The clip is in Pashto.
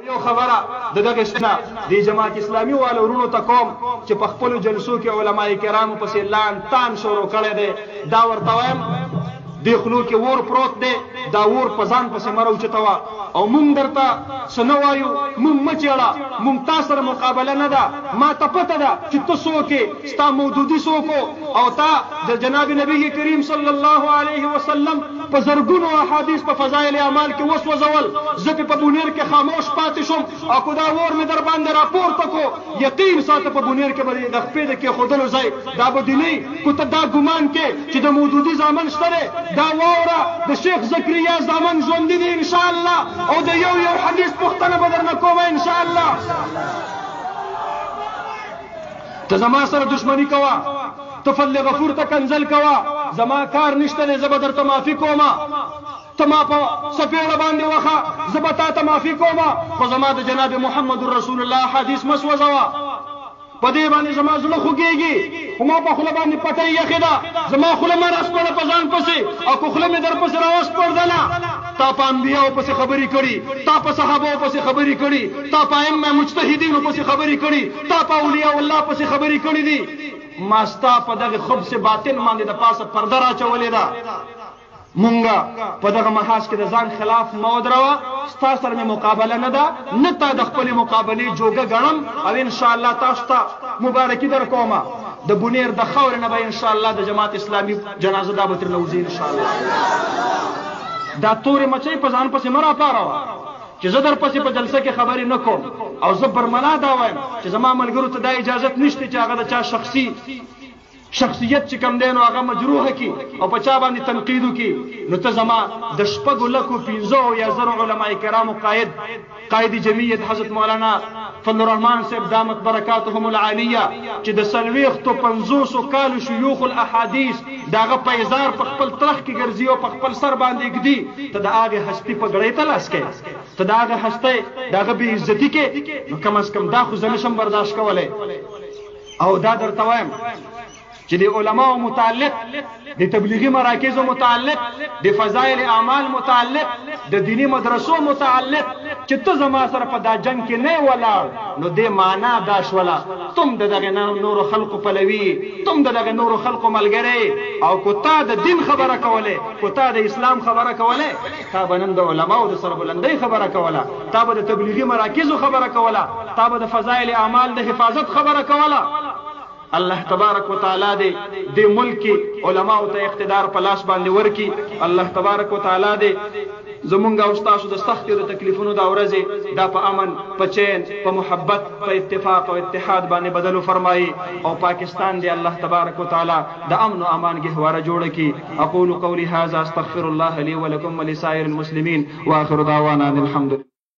یو خبره د دغه شنه د جماعت اسلامي والو ورونو ته کوم چې په خپلو جلسو کې علما کرامو پسې لان تان شروع کړی دی دا ورته وایم دې خولو کې اور پروت دی دا اور په ځان پسې مه راوچتوه او مونږ درته څه نه وایو مونږ مه چېړه مونږ تا سره مقابله نه ده ما ته پته ده چې ته څوک یې ستا مودودي څوک او تا د جناب نبي کریم صلی الله علیه وسلم په زرګونو احادیث په فضایل اعمال کې وسوځول زه په بونیر کې خاموش پاتې شوم او که دا اور مې در باندې راپورته کو یقین ساته په بونیر کې به د خپې د کېښودلو ځای دا به دې نه وي که ته دا ګمان کې چې د مودودي زامن شته دی دا واوره د شیخ زکریا زامن ژوندي دي انشاءالله او د یو حدیث پوښتنه به درنه کومه انشاءالله ته زما سره دشمني کوه ته فضل غفور ته کنځل کوه زما کار نشته دی زه به درته معافي کومه ته ما په سپېړه باندې وخه زه به تا ته معافي کومه خو زما د جناب محمد رسول الله حدیث مه سوځوه په دې باندې زما زړه خوږېږي خو ما په خوله باندې پټۍ یخې ده زما خوله مه راسپړه په ځان پسې او که خوله مې در پسې راوسپړدله تا په انبیاو پسې خبرې کړي تا په صحابو پسې خبرې کړي تا په ائمه مجتهدینو پسې خبرې کړي تا په اولیاء الله پسې خبرې کړي دي ما ستا په دغه خبث باطن باندې د پاسه پرده راچولې ده مونږه په دغه محاذ کې د ځان خلاف مه ودروه ستا سره مې مقابله نه ده نه تا د خپلې مقابلې جوګه ګڼم او انشاءالله تاسو ته مبارکي در کومه د بونیر د خاورې نه به انشاءالله د جماعت اسلامي جنازه دا به ترې وځي انشاءالله دا تورې مچۍ په ځان پسې مه راپاروه چې زه در پسې په جلسه کې خبرې نه کوم او زه برملا دا وایم چې زما ملګرو ته دا اجازت نشته چې هغه د چا شخصیت چې کم دی نو هغه مجروحه کی او په چا باندې تنقید وکړي نو ته زما د شپږو لکو 15 یا زرو علما کرامو قائد جمعیت حضرت مولانا فضل الرحمن صاحب دامت برکاتهم العالیه چې د 450 کالو شيوخ الاحادیث داغه پیزار په خپل ترخ کې ګرځي او په خپل سر باندې ګدي ته د هغه هستی په غړې ته لاس کې ته د هغه هستی داغه بې عزتی کې نو کم از کم دا خو زه نشم برداشت کولی او دا درته وایم چې د علماو متعلق د تبلیغي مراکزو متعلق د فضایل اعمال متعلق د دینی مدرسو متعلق چې ته زما سره په دا جنگ کې نه ولاړ نو دې معنا دا شوله تم د دغه نورو خلقو پلوي تم د دغه نورو خلقو ملګری او کو تا د دین خبره کوله کو تا د اسلام خبره کوله تا به نن د علماو د سره بلندۍ خبره کوله تا به د تبلیغي مراکزو خبره کوله تا به د فضایل اعمال د حفاظت خبره کوله الله تبارک وتعالى دې ملک علماء ته اقتدار په لاس باندې ورکی الله تبارک وتعالى دې زمونږ او تاسو د سختي او د تکلیفونو دا ورځې دا په امن په چین په محبت په اتفاق او اتحاد باندې بدلو فرمایي او پاکستان دې الله تبارک وتعالى د امن او امان گهواره جوړ کړي اقول قولي هذا استغفر الله لي ولكم ولسائر المسلمين واخر دعوانا الحمد لله